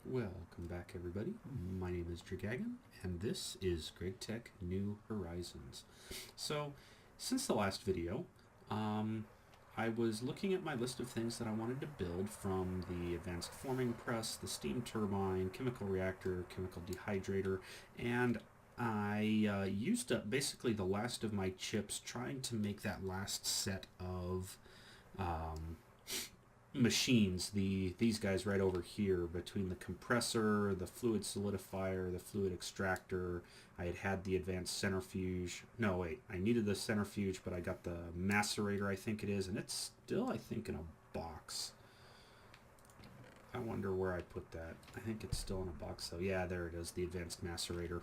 Welcome back, everybody. My name is Dragagon, and this is Gregtech New Horizons. So, since the last video, I was looking at my list of things that I wanted to build, from the advanced forming press, the steam turbine, chemical reactor, chemical dehydrator, and I used up basically the last of my chips trying to make that last set of um, machines, these guys right over here, between the compressor, the fluid solidifier, the fluid extractor. I had the advanced centrifuge. No, wait, I needed the centrifuge, but I got the macerator, I think it is, and it's still, I think, in a box. I wonder where I put that. I think it's still in a box, though. Yeah, there it is, the advanced macerator.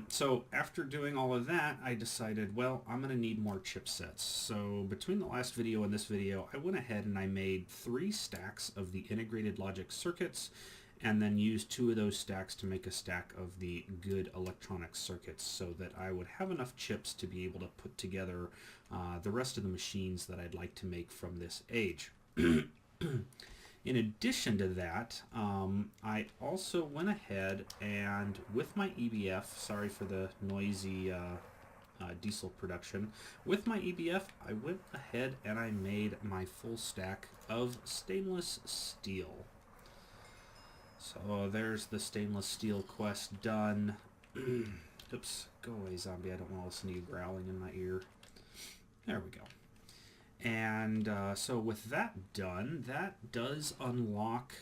So after doing all of that, I decided, well, I'm going to need more chipsets. So between the last video and this video, I went ahead and I made 3 stacks of the integrated logic circuits, and then used 2 of those stacks to make a stack of the good electronic circuits, so that I would have enough chips to be able to put together the rest of the machines that I'd like to make from this age. In addition to that, I also went ahead and, with my EBF, sorry for the noisy diesel production, with my EBF, I went ahead and I made my full stack of stainless steel. So there's the stainless steel quest done. Oops, go away, zombie, I don't want to listen to you growling in my ear. There we go. And so with that done, that does unlock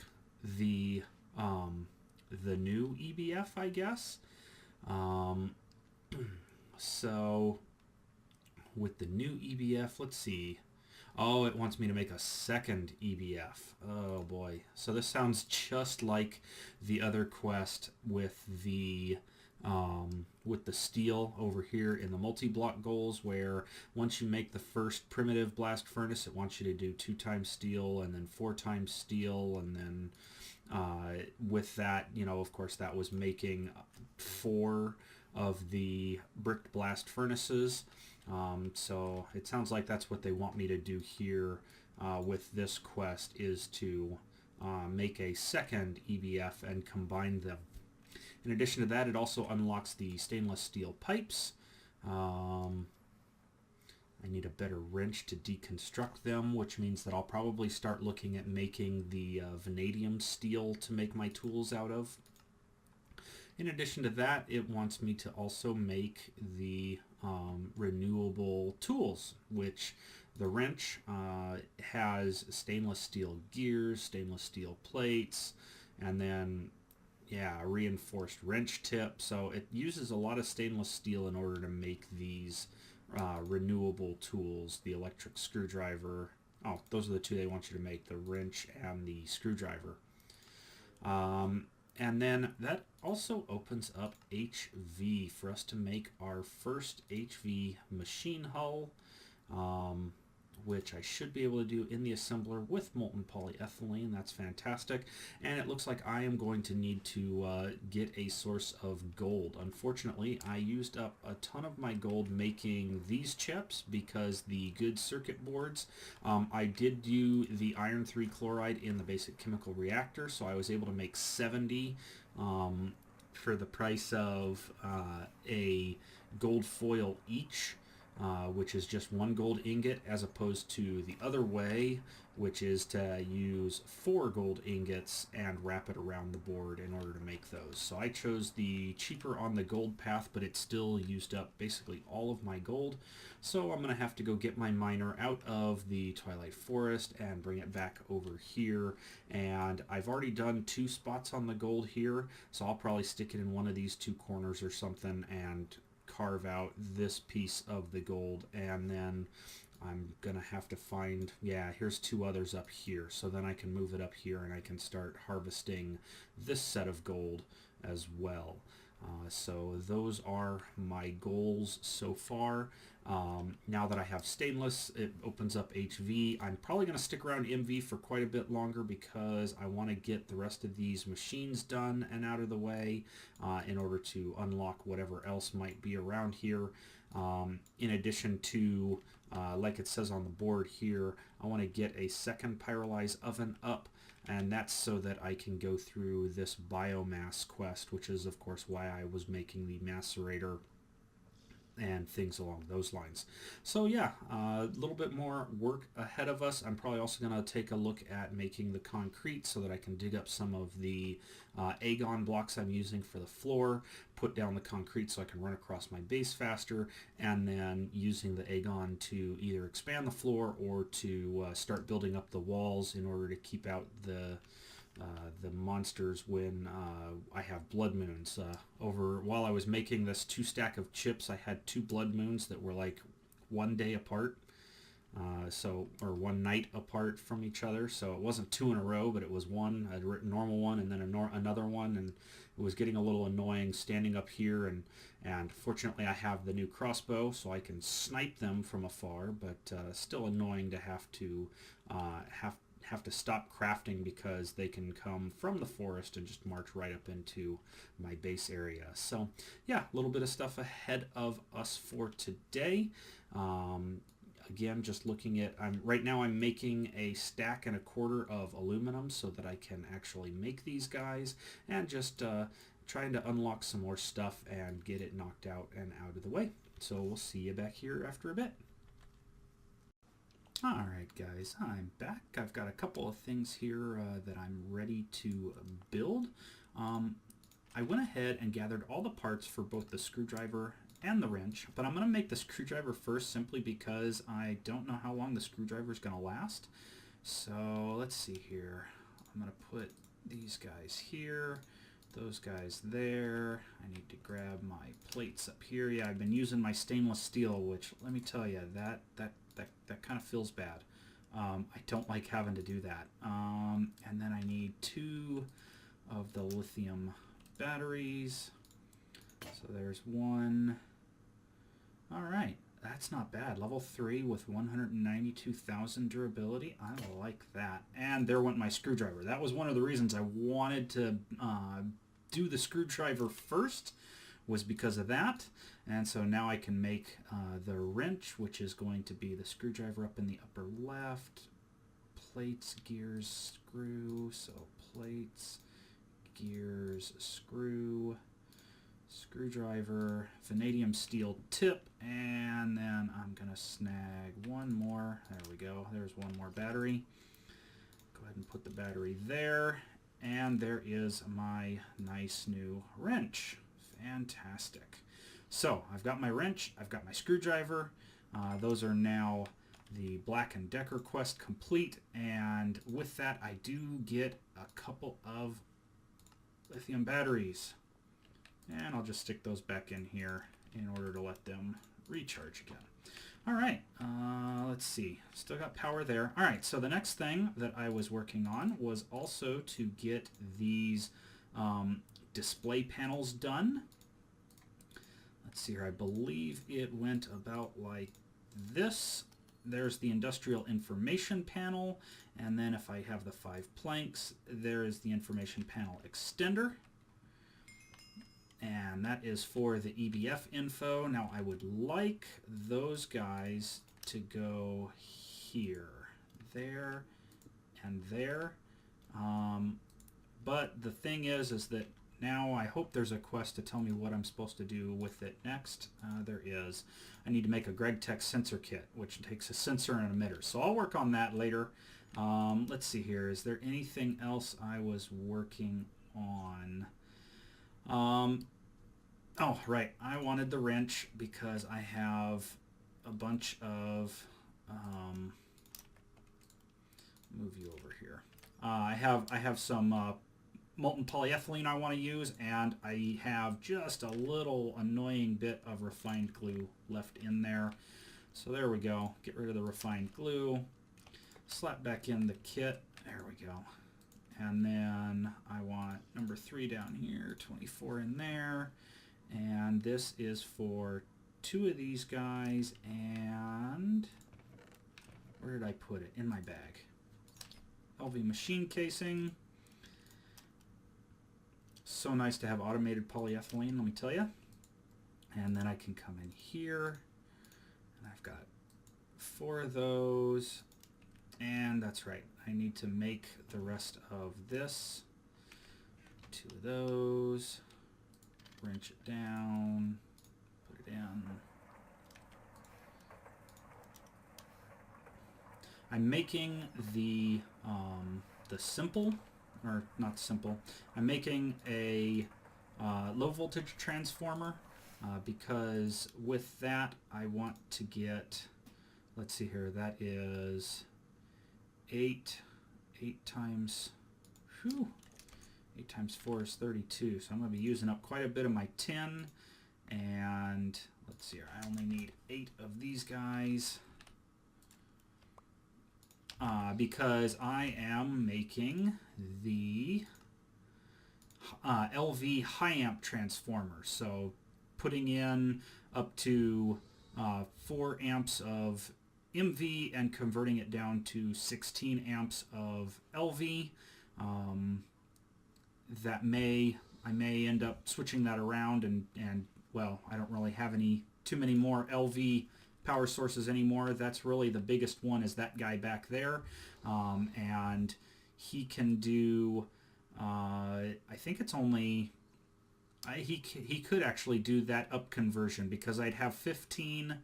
the new EBF, I guess. So with the new EBF, let's see. Oh, it wants me to make a second EBF. Oh boy. So this sounds just like the other quest with the steel over here in the multi-block goals, where once you make the first primitive blast furnace, it wants you to do 2 times steel and then 4 times steel, and then with that, you know, of course, that was making 4 of the bricked blast furnaces. So it sounds like that's what they want me to do here with this quest, is to make a second EBF and combine them. In addition to that, it also unlocks the stainless steel pipes. I need a better wrench to deconstruct them, which means that I'll probably start looking at making the vanadium steel to make my tools out of. In addition to that, it wants me to also make the renewable tools, which the wrench has stainless steel gears, stainless steel plates, and then a reinforced wrench tip. So it uses a lot of stainless steel in order to make these renewable tools. The electric screwdriver. Oh, those are the 2 they want you to make, the wrench and the screwdriver. And then that also opens up HV for us to make our first HV machine hull, which I should be able to do in the assembler with molten polyethylene. That's fantastic. And it looks like I am going to need to get a source of gold. Unfortunately, I used up a ton of my gold making these chips, because the good circuit boards, I did do the iron 3 chloride in the basic chemical reactor, so I was able to make 70 for the price of a gold foil each. Which is just 1 gold ingot, as opposed to the other way, which is to use 4 gold ingots and wrap it around the board in order to make those. So I chose the cheaper on the gold path, but it still used up basically all of my gold. So I'm going to have to go get my miner out of the Twilight Forest and bring it back over here. And I've already done 2 spots on the gold here, so I'll probably stick it in one of these 2 corners or something and carve out this piece of the gold, and then I'm gonna have to find, here's 2 others up here, so then I can move it up here and I can start harvesting this set of gold as well. So those are my goals so far. Now that I have stainless, it opens up HV. I'm probably going to stick around MV for quite a bit longer, because I want to get the rest of these machines done and out of the way in order to unlock whatever else might be around here. In addition to, like it says on the board here, I want to get a second pyrolyze oven up And that's so that I can go through this biomass quest, which is of course why I was making the macerator and things along those lines. So yeah, a little bit more work ahead of us. I'm probably also going to take a look at making the concrete so that I can dig up some of the agon blocks I'm using for the floor, put down the concrete so I can run across my base faster, and then using the agon to either expand the floor or to start building up the walls in order to keep out the monsters when I have blood moons. While I was making this 2 stack of chips, I had 2 blood moons that were like 1 day apart, or 1 night apart from each other. So it wasn't 2 in a row, but it was one, a normal one, and then another one, and it was getting a little annoying standing up here. And fortunately, I have the new crossbow, so I can snipe them from afar. But still annoying to have to stop crafting because they can come from the forest and just march right up into my base area. So yeah, a little bit of stuff ahead of us for today. Again, just looking at, right now I'm making a 1.25 stacks of aluminum so that I can actually make these guys, and just trying to unlock some more stuff and get it knocked out and out of the way. So we'll see you back here after a bit. Alright guys, I'm back. I've got a couple of things here that I'm ready to build. I went ahead and gathered all the parts for both the screwdriver and the wrench, but I'm going to make the screwdriver first simply because I don't know how long the screwdriver is going to last. So let's see here. I'm going to put these guys here, those guys there. I need to grab my plates up here. Yeah, I've been using my stainless steel, which let me tell you, that kind of feels bad. I don't like having to do that. And then I need 2 of the lithium batteries. So there's 1. All right, that's not bad. Level 3 with 192,000 durability. I like that. And there went my screwdriver. That was one of the reasons I wanted to do the screwdriver first, was because of that. And so now I can make the wrench, which is going to be the screwdriver up in the upper left, plates, gears, screw, so plates, gears, screw, screwdriver, vanadium steel tip, and then I'm going to snag 1 more. There we go. There's 1 more battery. Go ahead and put the battery there, and there is my nice new wrench. Fantastic. So I've got my wrench, I've got my screwdriver. Those are now the Black & Decker quest complete, and with that I do get a couple of lithium batteries. And I'll just stick those back in here in order to let them recharge again. All right, let's see. Still got power there. All right, so the next thing that I was working on was also to get these display panels done. Let's see here. I believe it went about like this. There's the industrial information panel, and then if I have the 5 planks, there is the information panel extender. And that is for the EBF info. Now I would like those guys to go here, there, and there. But the thing is that now I hope there's a quest to tell me what I'm supposed to do with it next. There is. I need to make a Gregtech sensor kit, which takes a sensor and an emitter. So I'll work on that later. Let's see here. Is there anything else I was working on? Oh, right. I wanted the wrench because I have a bunch of... move you over here. I have some molten polyethylene I want to use, and I have just a little annoying bit of refined glue left in there. So there we go. Get rid of the refined glue. Slap back in the kit. There we go. And then I want number 3 down here, 24 in there. And this is for 2 of these guys, and where did I put it? In my bag. LV machine casing. So nice to have automated polyethylene, let me tell you. And then I can come in here, and I've got 4 of those. And that's right, I need to make the rest of this. 2 of those. Wrench it down. Put it in. I'm making the simple, or not simple. I'm making a low voltage transformer because with that I want to get, let's see here, that is 8 times, 8 times 4 is 32, so I'm going to be using up quite a bit of my tin, and let's see here, I only need 8 of these guys because I am making the LV high amp transformer, so putting in up to 4 amps of MV and converting it down to 16 amps of LV. I may end up switching that around, and well, I don't really have too many more LV power sources anymore. That's really the biggest one, is that guy back there, and he can do I think it's only he could actually do that up conversion, because I'd have 15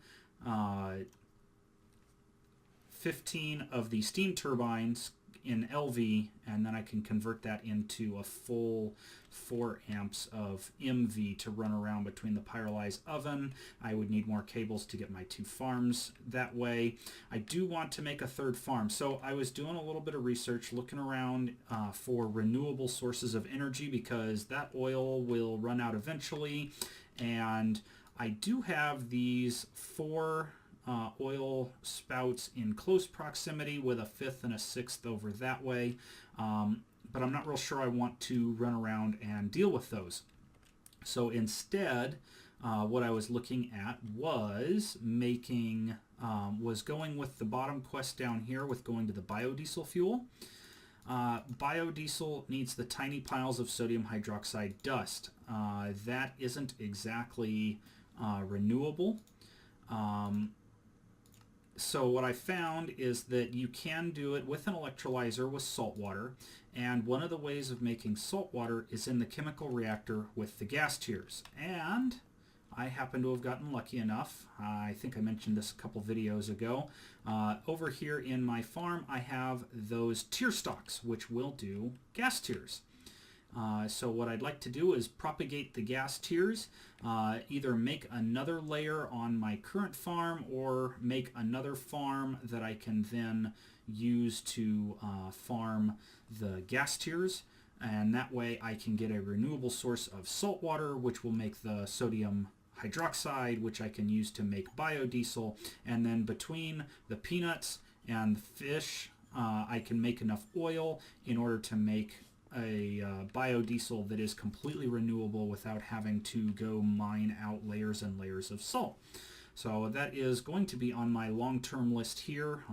of the steam turbines in LV, and then I can convert that into a full 4 amps of MV to run around between the pyrolyze oven. I would need more cables to get my 2 farms that way. I do want to make a 3rd farm, so I was doing a little bit of research, looking around for renewable sources of energy, because that oil will run out eventually, and I do have these 4 oil spouts in close proximity, with a 5th and a 6th over that way, but I'm not real sure I want to run around and deal with those. So instead, what I was looking at was going with the bottom quest down here, with going to the biodiesel fuel. Biodiesel needs the tiny piles of sodium hydroxide dust. That isn't exactly renewable. So what I found is that you can do it with an electrolyzer with salt water, and one of the ways of making salt water is in the chemical reactor with the gas tiers. And I happen to have gotten lucky enough, I think I mentioned this a couple videos ago, over here in my farm I have those tier stocks, which will do gas tiers. So what I'd like to do is propagate the gas tiers, either make another layer on my current farm, or make another farm that I can then use to farm the gas tiers, and that way I can get a renewable source of salt water, which will make the sodium hydroxide, which I can use to make biodiesel, and then between the peanuts and the fish I can make enough oil in order to make a biodiesel that is completely renewable without having to go mine out layers and layers of salt. So that is going to be on my long-term list here.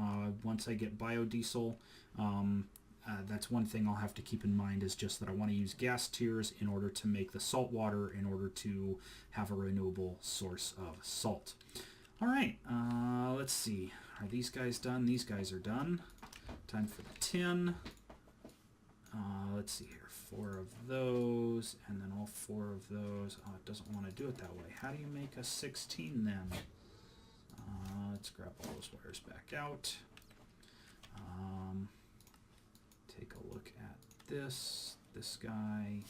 Once I get biodiesel, that's one thing I'll have to keep in mind, is just that I want to use gas tiers in order to make the salt water, in order to have a renewable source of salt. All right, let's see. Are these guys done? These guys are done. Time for the tin. Let's see here, 4 of those, and then all 4 of those. Oh, it doesn't want to do it that way. How do you make a 16 then? Let's grab all those wires back out. Take a look at this guy,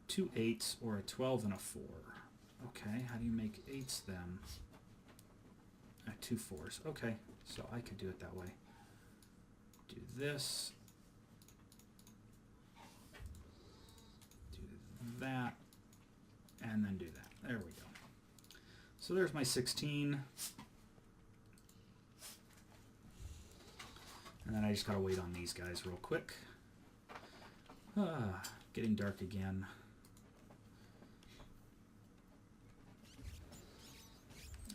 2 8s or a 12 and a 4. Okay, how do you make 8s then? 2 4s. Okay, so I could do it that way. Do this. Do that. And then do that. There we go. So there's my 16. And then I just gotta wait on these guys real quick. Getting dark again.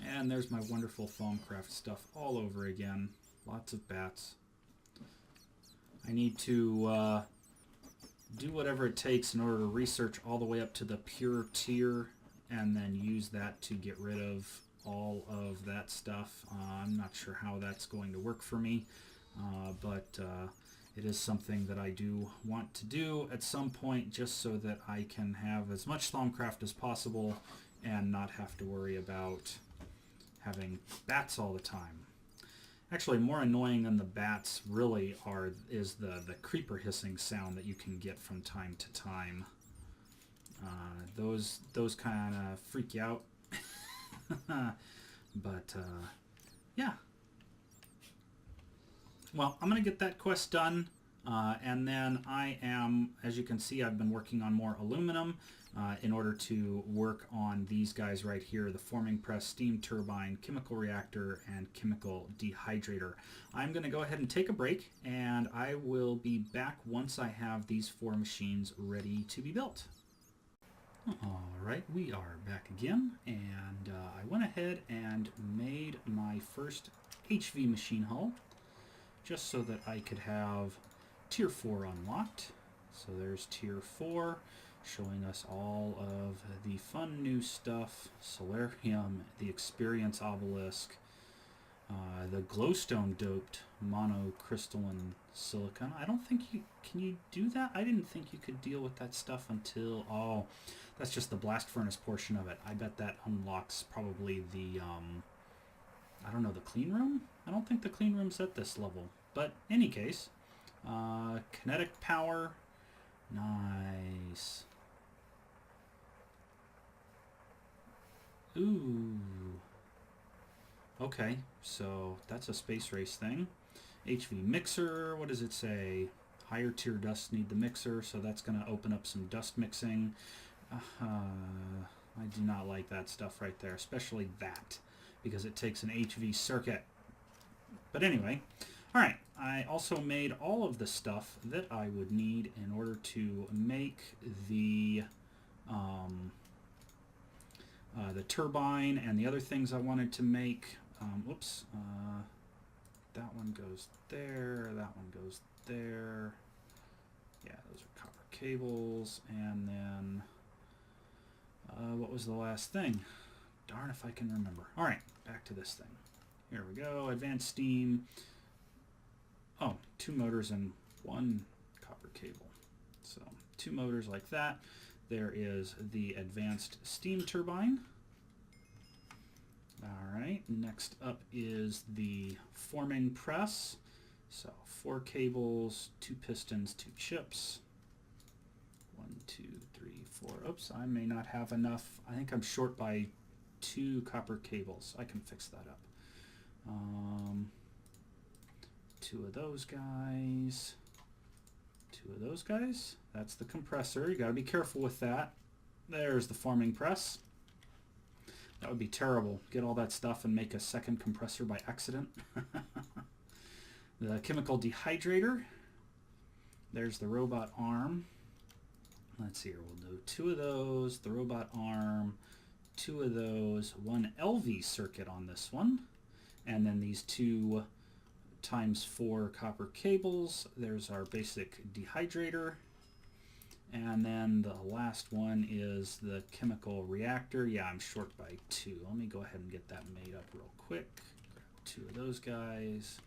And there's my wonderful Thaumcraft stuff all over again. Lots of bats. I need to do whatever it takes in order to research all the way up to the pure tier, and then use that to get rid of all of that stuff. I'm not sure how that's going to work for me. but it is something that I do want to do at some point, just so that I can have as much Thaumcraft as possible and not have to worry about having bats all the time. Actually, more annoying than the bats really is the creeper hissing sound that you can get from time to time. Those kind of freak you out. But yeah. Well, I'm going to get that quest done, and then I am, as you can see, I've been working on more aluminum in order to work on these guys right here, the forming press, steam turbine, chemical reactor, and chemical dehydrator. I'm going to go ahead and take a break, and I will be back once I have these 4 machines ready to be built. Alright, we are back again, and I went ahead and made my first HV machine hull, just so that I could have Tier 4 unlocked. So there's Tier 4, showing us all of the fun new stuff: Solarium, the Experience Obelisk, the glowstone doped monocrystalline silicon. I don't think can you do that? I didn't think you could deal with that stuff until, oh, that's just the blast furnace portion of it. I bet that unlocks probably the, I don't know, the clean room? I don't think the clean room's at this level. But in any case, kinetic power, nice. Ooh. Okay, so that's a space race thing. HV mixer, what does it say? Higher tier dusts need the mixer, so that's going to open up some dust mixing. I do not like that stuff right there, especially that, because it takes an HV circuit. But anyway, alright, I also made all of the stuff that I would need in order to make the turbine and the other things I wanted to make. Whoops, that one goes there, that one goes there. Yeah, those are copper cables, and then what was the last thing? Darn if I can remember. Alright, back to this thing. Here we go, advanced steam. Oh, 2 motors and 1 copper cable. So 2 motors like that. There is the advanced steam turbine. Alright, next up is the forming press. So 4 cables, 2 pistons, 2 chips. 1, 2, 3, 4. Oops, I may not have enough. I think I'm short by 2 copper cables. I can fix that up. 2 of those guys. 2 of those guys. That's the compressor. You got to be careful with that. There's the forming press. That would be terrible. Get all that stuff and make a second compressor by accident. The chemical dehydrator. There's the robot arm. Let's see here. We'll do 2 of those. The robot arm. 2 of those. 1 LV circuit on this one. And then these 2 times 4 copper cables. There's our basic dehydrator. And then the last one is the chemical reactor. Yeah, I'm short by 2. Let me go ahead and get that made up real quick. Grab 2 of those guys,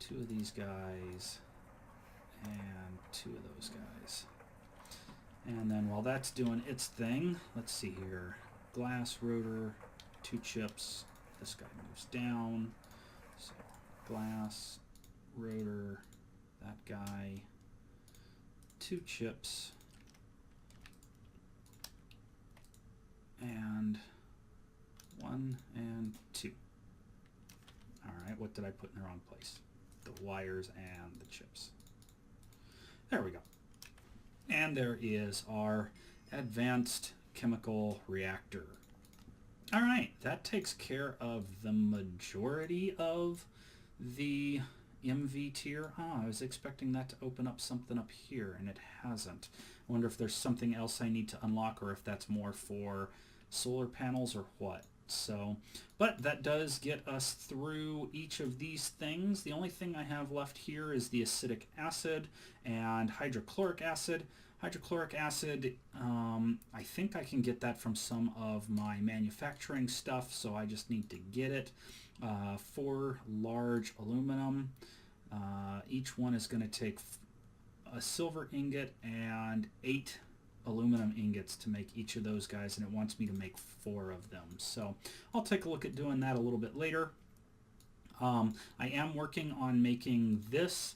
2 of these guys, and 2 of those guys. And then while that's doing its thing, let's see here. Glass rotor, 2 chips. This guy moves down. So glass, rotor, that guy. 2 chips, and 1 and 2. Alright, what did I put in the wrong place? The wires and the chips. There we go. And there is our advanced chemical reactor. Alright, that takes care of the majority of the MV tier. I was expecting that to open up something up here, and it hasn't. I wonder if there's something else I need to unlock, or if that's more for solar panels or what. So, but that does get us through each of these things. The only thing I have left here is the acidic acid and hydrochloric acid. Hydrochloric acid, I think I can get that from some of my manufacturing stuff, so I just need to get it. 4 large aluminum. Each one is going to take a silver ingot and 8 aluminum ingots to make each of those guys, and it wants me to make 4 of them. So I'll take a look at doing that a little bit later. I am working on making this.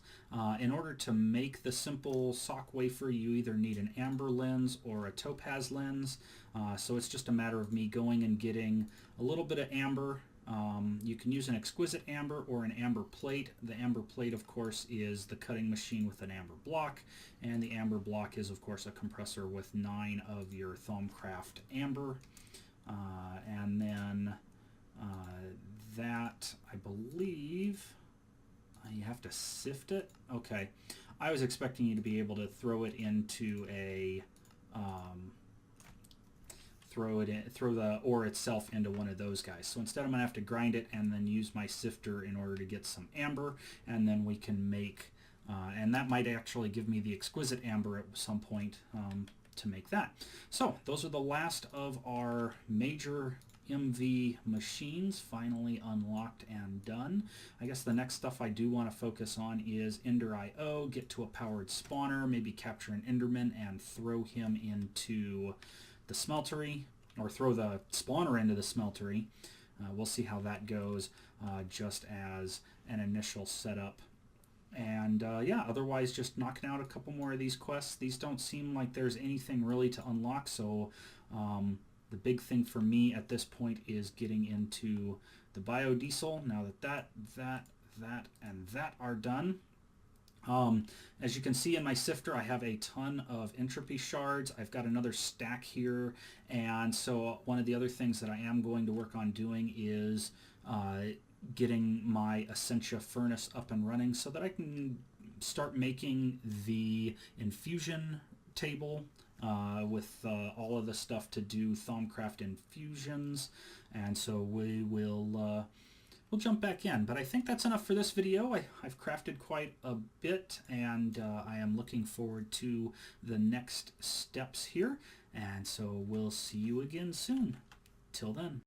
In order to make the simple sock wafer, you either need an amber lens or a topaz lens. So it's just a matter of me going and getting a little bit of amber. You can use an exquisite amber or an amber plate. The amber plate, of course, is the cutting machine with an amber block, and the amber block is, of course, a compressor with 9 of your Thaumcraft amber. And then that, I believe, you have to sift it. Okay, I was expecting you to be able to throw it into a throw the ore itself into one of those guys. So instead I'm gonna have to grind it and then use my sifter in order to get some amber, and then we can make and that might actually give me the exquisite amber at some point to make that. So those are the last of our major MV machines finally unlocked and done. I guess the next stuff I do want to focus on is Ender IO, get to a powered spawner, maybe capture an Enderman and throw him into the smeltery, or throw the spawner into the smeltery. We'll see how that goes, just as an initial setup. And yeah, otherwise just knocking out a couple more of these quests. These don't seem like there's anything really to unlock, so the big thing for me at this point is getting into the biodiesel. Now that and that are done. As you can see in my sifter, I have a ton of entropy shards. I've got another stack here, and so one of the other things that I am going to work on doing is getting my Essentia furnace up and running so that I can start making the infusion table with all of the stuff to do Thaumcraft infusions. And so we will we'll jump back in, but I think that's enough for this video. I've crafted quite a bit, and I am looking forward to the next steps here, and so we'll see you again soon. Till then.